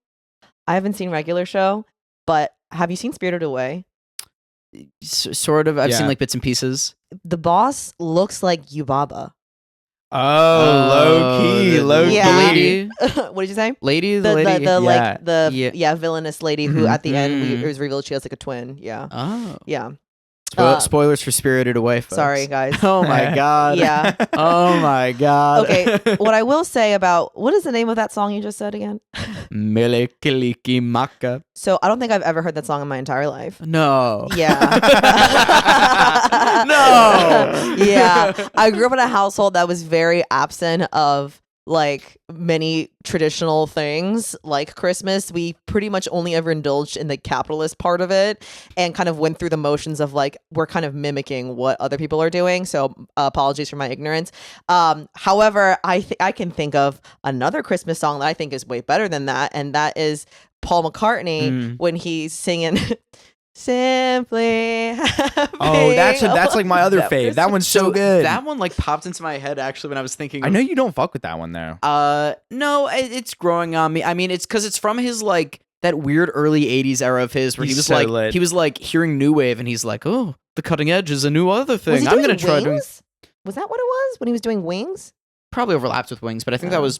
I haven't seen Regular Show, but have you seen Spirited Away? Sort of. I've seen like bits and pieces. The boss looks like Yubaba. Low key. The lady. What did you say? Lady, the lady. Villainous lady who at the end it was revealed she has like a twin. Yeah. Oh. Yeah. Spoilers for Spirited Away, folks. Sorry, guys. Oh my god. Yeah. Oh my god. Okay. What I will say about what is the name of that song you just said again? Melekiliki Maka. So I don't think I've ever heard that song in my entire life. No. Yeah. No. Yeah. I grew up in a household that was very absent of like many traditional things like Christmas. We pretty much only ever indulged in the capitalist part of it and kind of went through the motions of like we're kind of mimicking what other people are doing. So apologies for my ignorance. However, I can think of another Christmas song that I think is way better than that, and that is Paul McCartney when he's singing Simply Happy. Oh, that's like my other fave. That one's so good. That one like popped into my head actually when I was thinking. I know you don't fuck with that one though. No, it's growing on me. I mean, it's because it's from his like that weird early '80s era of his where he was so like lit. He was like hearing new wave and he's like, oh, the cutting edge is a new other thing. I'm gonna try doing. Was that what it was when he was doing Wings? Probably overlapped with Wings, but I think that was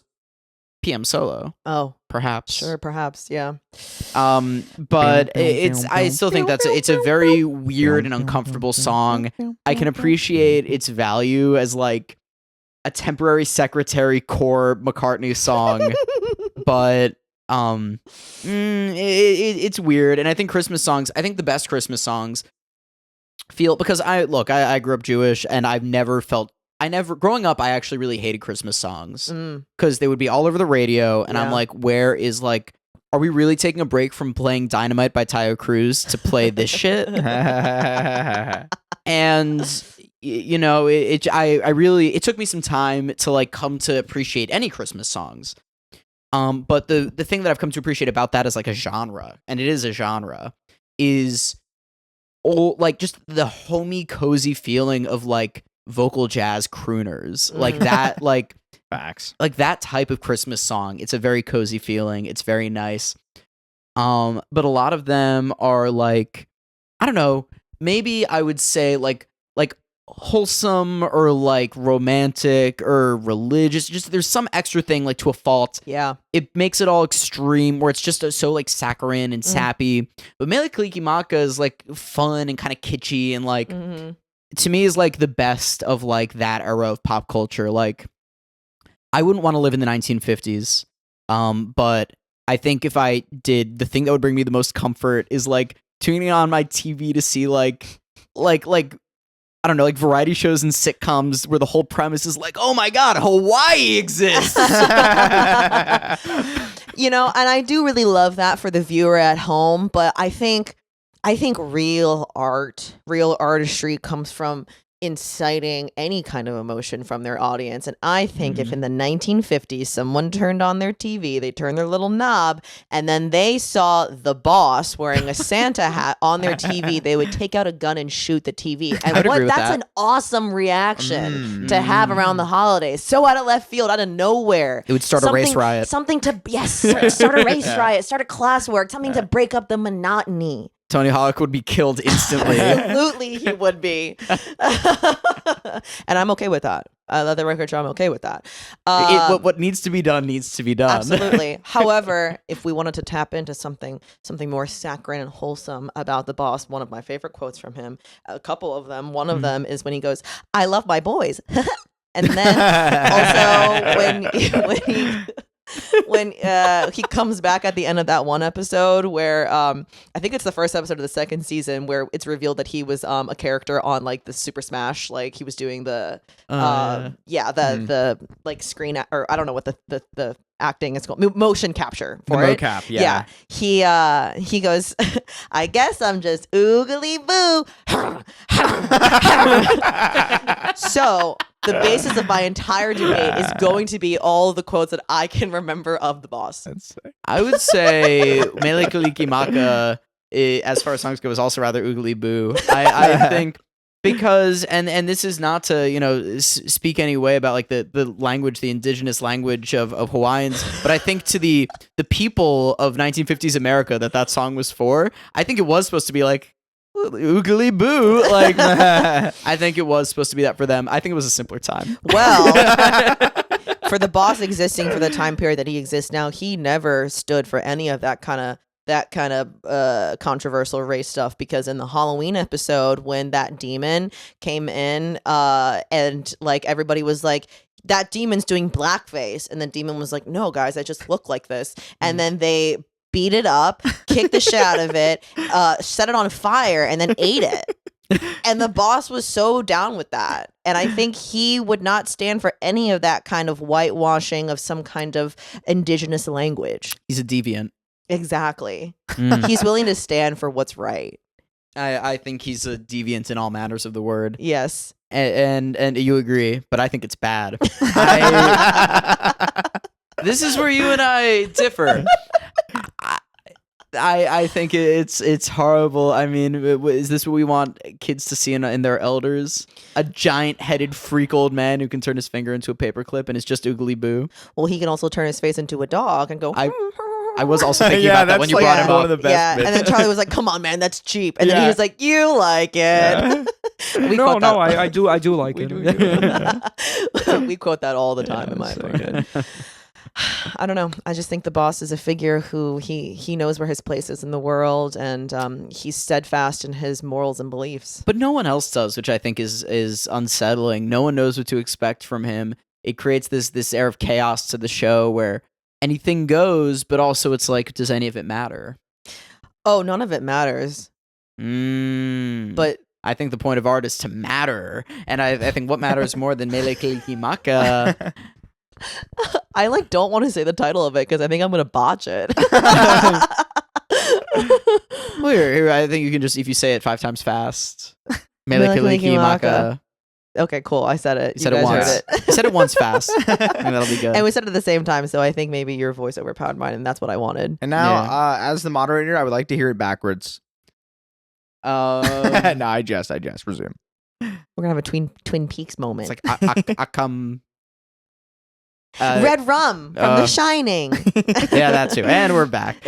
PM Solo. Oh, perhaps. Sure, perhaps. Yeah. But I still think it's a very weird and uncomfortable song. I can appreciate its value as like a temporary secretary core McCartney song, but it's weird. And I think Christmas songs, I think the best Christmas songs feel, because I grew up Jewish and growing up, I actually really hated Christmas songs because they would be all over the radio. And I'm like, where is like, are we really taking a break from playing Dynamite by Tayo Cruz to play this shit? And, you know, it took me some time to like come to appreciate any Christmas songs. But the thing that I've come to appreciate about that is like a genre, and it is a genre, is like just the homey, cozy feeling of like vocal jazz crooners like that, like facts, like that type of Christmas song. It's a very cozy feeling. It's very nice. But a lot of them are like, I don't know, maybe I would say like wholesome or like romantic or religious. Just there's some extra thing like to a fault. Yeah, it makes it all extreme where it's just so like saccharine and sappy. But Mele Kalikimaka is like fun and kind of kitschy and like to me is like the best of like that era of pop culture. Like I wouldn't want to live in the 1950s, but I think if I did, the thing that would bring me the most comfort is like tuning on my TV to see like I don't know, like variety shows and sitcoms where the whole premise is like, oh my god, Hawaii exists. You know, and I do really love that for the viewer at home, but I think real artistry comes from inciting any kind of emotion from their audience. And I think if in the 1950s someone turned on their TV, they turned their little knob, and then they saw the boss wearing a Santa hat on their TV, they would take out a gun and shoot the TV. And that's an awesome reaction to have around the holidays. So out of left field, out of nowhere. It would start a race riot. Start a race riot, start a class work, something to break up the monotony. Tony Hawk would be killed instantly. Absolutely, he would be. And I'm okay with that. The record show, I'm okay with that. What needs to be done needs to be done. Absolutely. However, if we wanted to tap into something more saccharine and wholesome about the boss, one of my favorite quotes from him, a couple of them, one of them is when he goes, "I love my boys." And then also when he comes back at the end of that one episode where I think it's the first episode of the second season where it's revealed that he was a character on like the Super Smash, like he was doing the the like screen or I don't know what the acting. It's called motion capture for the it. mocap, yeah. He goes, I guess I'm just oogly boo. So the basis of my entire debate is going to be all the quotes that I can remember of the boss. I would say Mele Kalikimaka, as far as songs go, is also rather oogly boo. I think because and this is not to speak any way about like the language, the indigenous language of Hawaiians, but I think to the people of 1950s America that song was for, I think it was supposed to be like oogly boo. Like I think it was supposed to be that for them. I think it was a simpler time. Well, for the boss existing for the time period that he exists now, he never stood for any of that kind of controversial race stuff, because in the Halloween episode when that demon came in and like everybody was like, that demon's doing blackface, and the demon was like, no guys, I just look like this, and then they beat it up, kicked the shit out of it, set it on fire, and then ate it. And the boss was so down with that. And I think he would not stand for any of that kind of whitewashing of some kind of indigenous language. He's a deviant. Exactly. He's willing to stand for what's right. I think he's a deviant in all manners of the word. Yes. And you agree, but I think it's bad. This is where you and I differ. I think it's horrible. I mean, is this what we want kids to see in their elders? A giant-headed freak old man who can turn his finger into a paperclip and is just oogly boo? Well, he can also turn his face into a dog and go... I was also thinking about that when you brought him up. One of the best bits. And then Charlie was like, "Come on, man, that's cheap." And then he was like, "You like it?" I do like it. We quote that all the time, in my opinion. I don't know. I just think the boss is a figure who he knows where his place is in the world, and he's steadfast in his morals and beliefs. But no one else does, which I think is unsettling. No one knows what to expect from him. It creates this air of chaos to the show where anything goes, but also it's like, does any of it matter? Oh, none of it matters. But I think the point of art is to matter, and I think what matters more than Mele Kalikimaka. I don't want to say the title of it because I think I'm gonna botch it. Well, here, I think you can just, if you say it 5 times fast, Mele Kalikimaka. Okay, cool. I said it. You said it once. You said it once fast. I think that'll be good. And we said it at the same time, so I think maybe your voice overpowered mine, and that's what I wanted. And now, as the moderator, I would like to hear it backwards. No, I jest. Resume. We're gonna have a Twin Peaks moment. It's like I come. Red rum from The Shining. Yeah, that too. And we're back.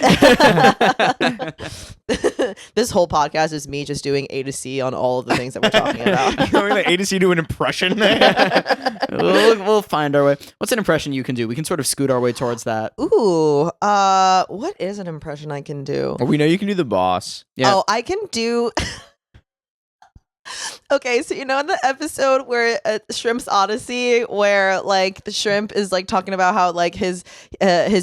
This whole podcast is me just doing A to C on all of the things that we're talking about. You're going to A to C do an impression? We'll find our way. What's an impression you can do? We can sort of scoot our way towards that. Ooh, what is an impression I can do? Well, we know you can do the boss. Yeah. Oh, I can do... Okay, so in the episode where Shrimp's Odyssey, where the shrimp is talking about how his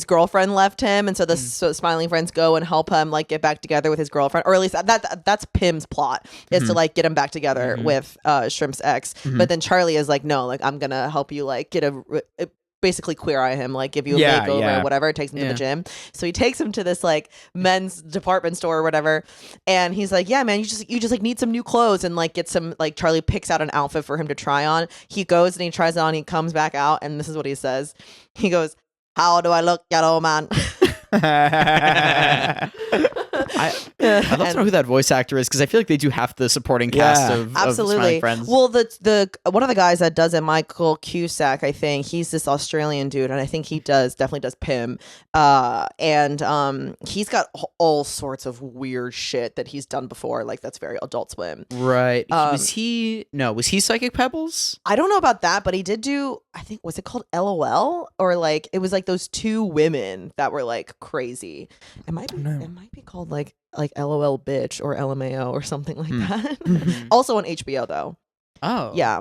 girlfriend left him, and so the smiling friends go and help him get back together with his girlfriend, or at least that's Pim's plot is to get him back together with Shrimp's ex. But then Charlie is no, I'm gonna help you get a basically queer eye him, give you a makeover or whatever. Takes him to the gym. So he takes him to this men's department store or whatever, and he's like, yeah man, you just need some new clothes, and get some Charlie picks out an outfit for him to try on. He goes and he tries it on, he comes back out, and this is what he says. He goes, "How do I look, yellow man?" I'd love to know who that voice actor is, because I feel like they do half the supporting cast of absolutely. Smiling Friends. Well, the one of the guys that does it, Michael Cusack, I think he's this Australian dude, and I think he definitely does Pim. And he's got all sorts of weird shit that he's done before, that's very Adult Swim. Right. Was he Psychic Pebbles? I don't know about that, but he did do, I think, was it called LOL? Or it was those two women that were crazy. It might be called LOL bitch or LMAO or something like that. Also on HBO though. Oh. Yeah.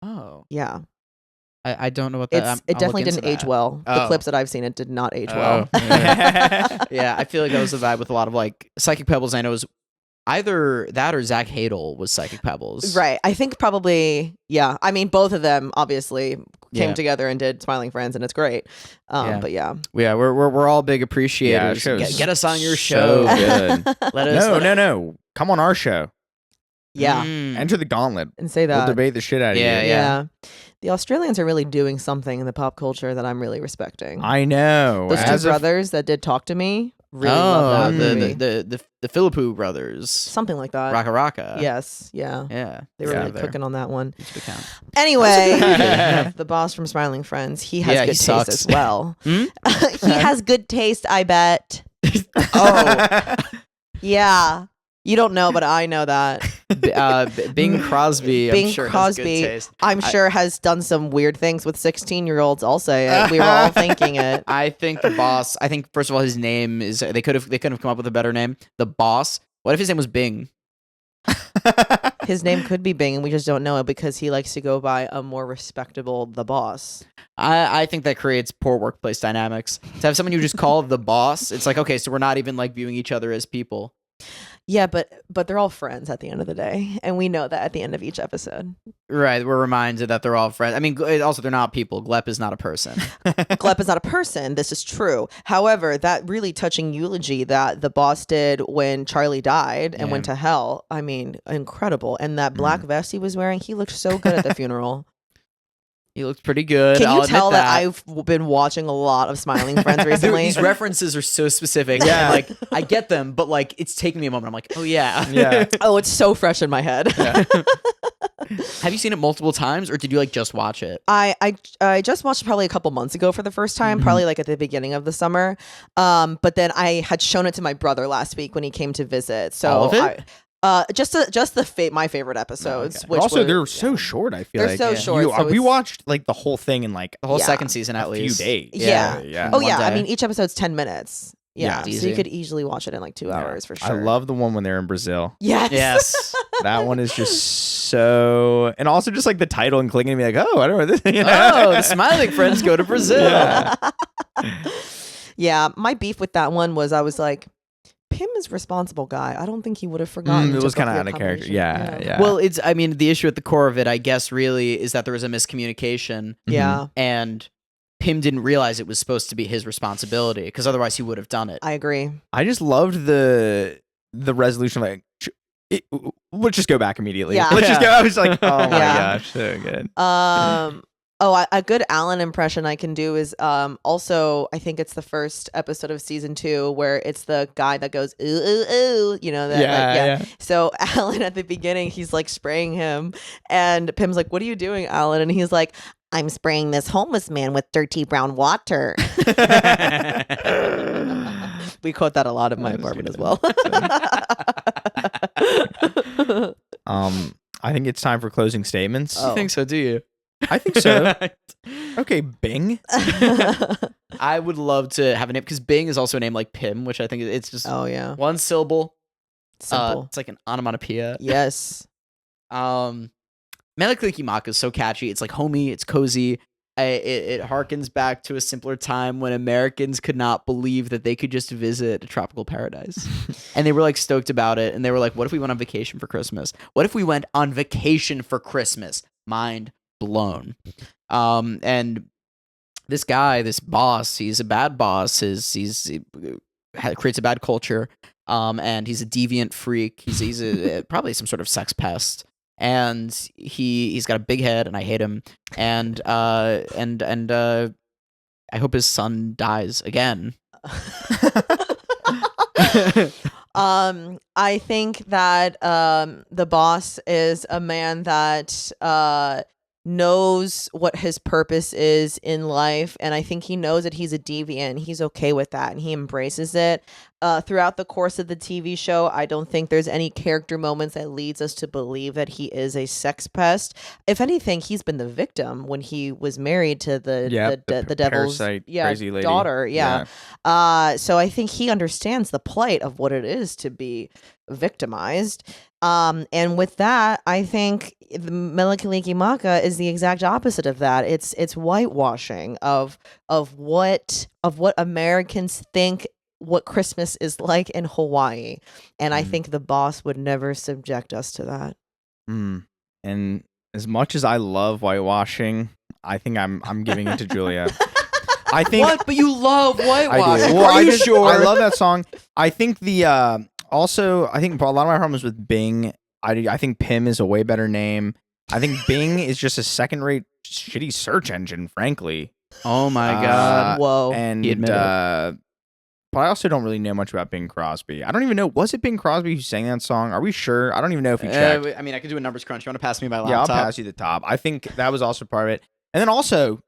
Oh. Yeah. I don't know what that. It definitely didn't age well. The clips that I've seen, it did not age well. Yeah. Yeah, I feel like that was the vibe with a lot of Psychic Pebbles. I know is either that or Zach Hadel was Psychic Pebbles. Right. I think probably, yeah. I mean, both of them obviously came Yeah. together and did Smiling Friends, and it's great. But yeah. Yeah, we're all big appreciators. Yeah, Get us on your so show. good. Let us. No. Come on our show. Yeah. Enter the gauntlet. And say We'll that. debate the shit out of Yeah, you. Yeah. The Australians are really doing something in the pop culture that I'm really respecting. I know. Those As two a- brothers that did Talk to Me, really love that movie. the Philippou brothers. Something like that. Raka Raka. Yes. Yeah. Yeah. They were Yeah, really there. cooking on that one. Each account. Anyway, the boss from Smiling Friends, he has Yeah, he good taste sucks. as well. Hmm? He has good taste, I bet. Oh, Yeah. You don't know, but I know that. Bing Crosby. Bing I'm sure Crosby, has good taste. I'm sure has done some weird things with 16-year-olds. I'll say it. We were all thinking it. I think the boss. I think first of all, his name is. They couldn't have come up with a better name. The boss. What if his name was Bing? His name could be Bing, and we just don't know it because he likes to go by a more respectable The Boss. I think that creates poor workplace dynamics. To have someone you just call the boss, it's like, okay, so we're not even like viewing each other as people. Yeah, but they're all friends at the end of the day, and we know that at the end of each episode. Right. We're reminded that they're all friends. I mean, also they're not people. Glep is not a person. Glep is not a person. This is true. However, that really touching eulogy that the boss did when Charlie died and Yeah. went to hell, I mean, incredible. And that black vest he was wearing, he looked so good at the funeral. He looked pretty good. Can you I'll tell admit that I've been watching a lot of Smiling Friends recently? These references are so specific. Yeah. And, like, I get them, but like it's taking me a moment. I'm like, oh yeah. Yeah. Oh, it's so fresh in my head. Have you seen it multiple times, or did you like just watch it? I just watched it probably a couple months ago for the first time, probably like at the beginning of the summer. But then I had shown it to my brother last week when he came to visit. So All of it? just my favorite episodes. Okay. Which But also, were- they're so short. I feel They're like so short, so we it's- watched like the whole thing in like The whole Yeah. second season at a few least. days. Yeah. yeah. Oh One yeah, I day. mean each episode's 10 minutes. Yeah, Yeah. so you Easy. could easily watch it in like 2 hours for sure. I love the one when they're in Brazil. Yes. Yes. That one is just so, and also just like the title and clicking to be like, oh, I don't know this. You know? Oh, the Smiling Friends go to Brazil. Yeah. Yeah, my beef with that one was I was like, Pim is a responsible guy. I don't think he would have forgotten. It to was book kind of your out of character. combination. Yeah. Well, I mean, the issue at the core of it, I guess, really is that there was a miscommunication, Yeah, and Pim didn't realize it was supposed to be his responsibility, because otherwise he would have done it. I agree. I just loved the resolution. Like, let's just go back immediately. Yeah. Let's just go. I was like, oh my Yeah. gosh, so good. A good Alan impression I can do is also I think it's the first episode of season 2 where it's the guy that goes ooh ooh ooh, you know that Yeah. So Alan at the beginning he's like spraying him and Pim's like, what are you doing, Alan? And he's like, I'm spraying this homeless man with dirty brown water. We quote that a lot in my That is apartment as good. well. I think it's time for closing statements. Oh. You think so, do you? I think so. Okay, Bing. I would love to have a name, because Bing is also a name like Pim, which I think it's just Oh yeah, one syllable. simple. It's like an onomatopoeia. Yes. Melikilikimaka is so catchy. It's like homey. It's cozy. It harkens back to a simpler time when Americans could not believe that they could just visit a tropical paradise. And they were like stoked about it. And they were like, what if we went on vacation for Christmas? What if we went on vacation for Christmas? Mind blown. And this guy, this boss, he's a bad boss. He creates a bad culture. And he's a deviant freak. He's probably some sort of sex pest. And he's got a big head, and I hate him. And I hope his son dies again. I think that the boss is a man that knows what his purpose is in life, and I think he knows that he's a deviant. He's okay with that, and he embraces it. Throughout the course of the TV show, I don't think there's any character moments that leads us to believe that he is a sex pest. If anything, he's been the victim when he was married to the devil's parasite crazy lady. daughter. Yeah. So I think he understands the plight of what it is to be victimized. And with that, I think the Melikilikimaka is the exact opposite of that. It's whitewashing of what Americans think what Christmas is like in Hawaii, and I think the boss would never subject us to that. And as much as I love whitewashing, I think I'm giving it to Julia. I think What? But you love whitewashing. I do. Well, Are you sure? I love that song. I think also I think a lot of my problems with Bing. I think Pim is a way better name. I think Bing is just a second-rate shitty search engine, frankly. Oh my god. Whoa. And He admitted it. but I also don't really know much about Bing Crosby. I don't even know, was it Bing Crosby who sang that song? Are we sure? I don't even know if he checked. I mean, I could do a numbers crunch. You want to pass me my laptop? Yeah, I'll pass you the top. I think that was also part of it. And then also,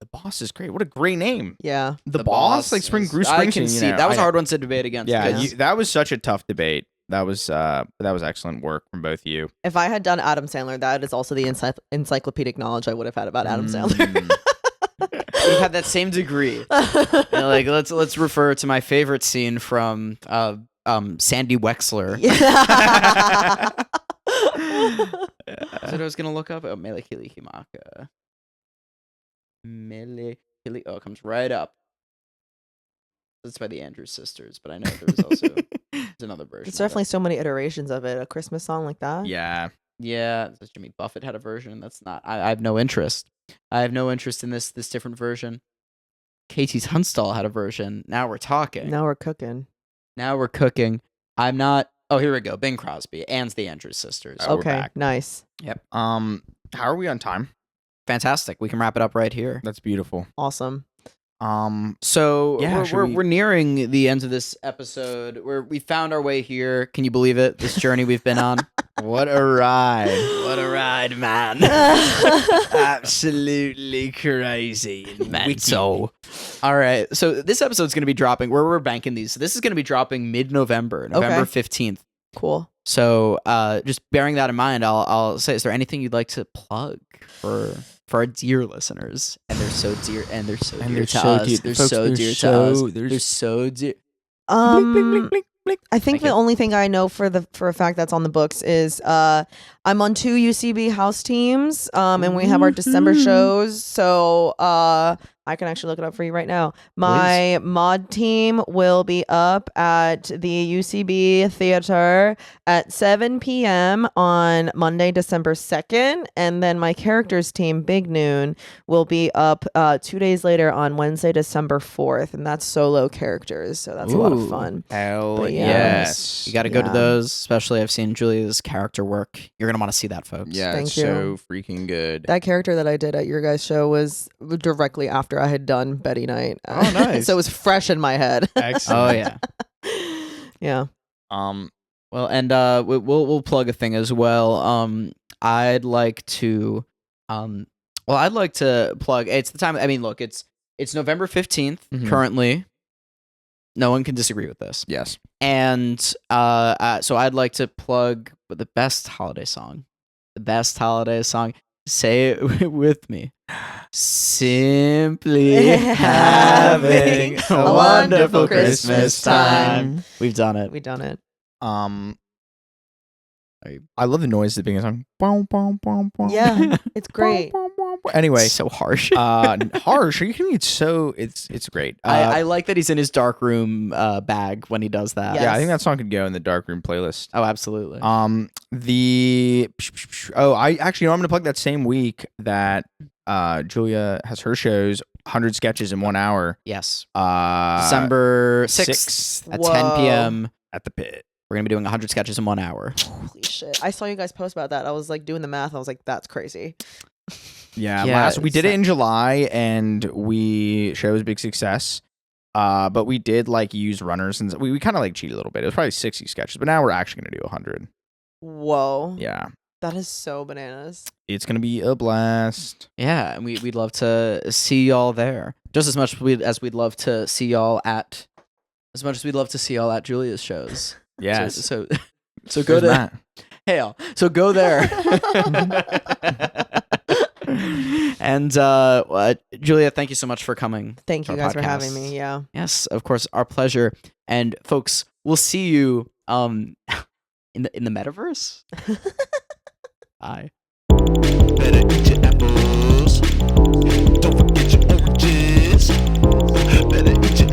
the boss is great. What a great name. Yeah. The boss, like Bruce Springsteen. I can see. That was a hard one to debate against. Yeah, because- that was such a tough debate. That was excellent work from both of you. If I had done Adam Sandler, that is also the encyclopedic knowledge I would have had about Adam Sandler. We had that same degree. And, like, let's refer to my favorite scene from Sandy Wexler. That's what I was gonna look up. Oh, Mele Kalikimaka. Oh, it comes right up. It's by the Andrews Sisters, but I know there's also another version. There's of definitely so many iterations of it. A Christmas song like that. Yeah. Yeah, Jimmy Buffett had a version. That's not. I have no interest. I have no interest in this different version. Katie's Hunstall had a version. Now we're talking. Now we're cooking. Now we're cooking. I'm not. Oh, here we go. Bing Crosby and the Andrews Sisters. Oh, we're Okay, back. nice. Yep. How are we on time? Fantastic. We can wrap it up right here. That's beautiful. Awesome. So Yeah, we're nearing the end of this episode where we found our way here. Can you believe it? This journey we've been on. What a ride. What a ride, man. Absolutely crazy. Mental. All right. So this episode's going to be dropping. We're banking these. So this is going to be dropping mid-November, November 15th. Cool. So just bearing that in mind, I'll say, is there anything you'd like to plug for our dear listeners? And they're so dear, and they're so dear to us. They're so dear to us. They're so dear. Blink, blink, blink, blink, blink. I think Thank the you. only thing I know for a fact that's on the books is I'm on 2 UCB house teams, and we have our December shows. So I can actually look it up for you right now. My mod team will be up at the UCB Theater at 7 p.m. on Monday, December 2nd. And then my characters team, Big Noon, will be up 2 days later on Wednesday, December 4th. And that's solo characters. So that's a lot of fun. Hell But yeah. yes. You got to go to Yeah. those, especially I've seen Julia's character work. You're going to want to see that, folks. Yeah, Thank it's you. so freaking good. That character that I did at your guys' show was directly after I had done Betty Knight. Oh, nice. So it was fresh in my head. Excellent. Oh, yeah. Yeah. Well, and we'll plug a thing as well. I'd like to plug. It's the time. I mean, look, it's November 15th Mhm. currently. No one can disagree with this. Yes. And so I'd like to plug the best holiday song. The best holiday song. Say it with me. Simply having a wonderful Christmas time. We've done it. We done it. I love the noise of the beginning song. Boom, boom, boom, boom. Yeah, it's great. Boom, boom, boom. Anyway, So harsh. harsh. Are you kidding me? It's great. I like that he's in his dark room bag when he does that. Yes. Yeah, I think that song could go in the dark room playlist. Oh, absolutely. I'm gonna plug that same week that Julia has her shows, 100 sketches in 1 hour. Yes. Uh, December 6th 6th at Whoa. 10 p.m. at the Pit. We're going to be doing 100 sketches in 1 hour. Holy shit. I saw you guys post about that. I was like doing the math. I was like, that's crazy. Yeah, Yeah, we it's did it not- in July, and show was a big success. But we did like use runners, and we kind of like cheated a little bit. It was probably 60 sketches, but now we're actually gonna do 100. Whoa. Yeah, That is so bananas. it's gonna be a blast. Yeah, and we'd love to see y'all there. Just as much as we'd love to see y'all at Julia's shows. Yes. So go There's to Matt. hey y'all. So go there. And Julia, thank you so much for coming. Thank to you our guys for having podcast. me. Yeah. Yes, of course, our pleasure. And folks, we'll see you in the metaverse. Bye. Better eat your apples. Don't forget your oranges. Better eat your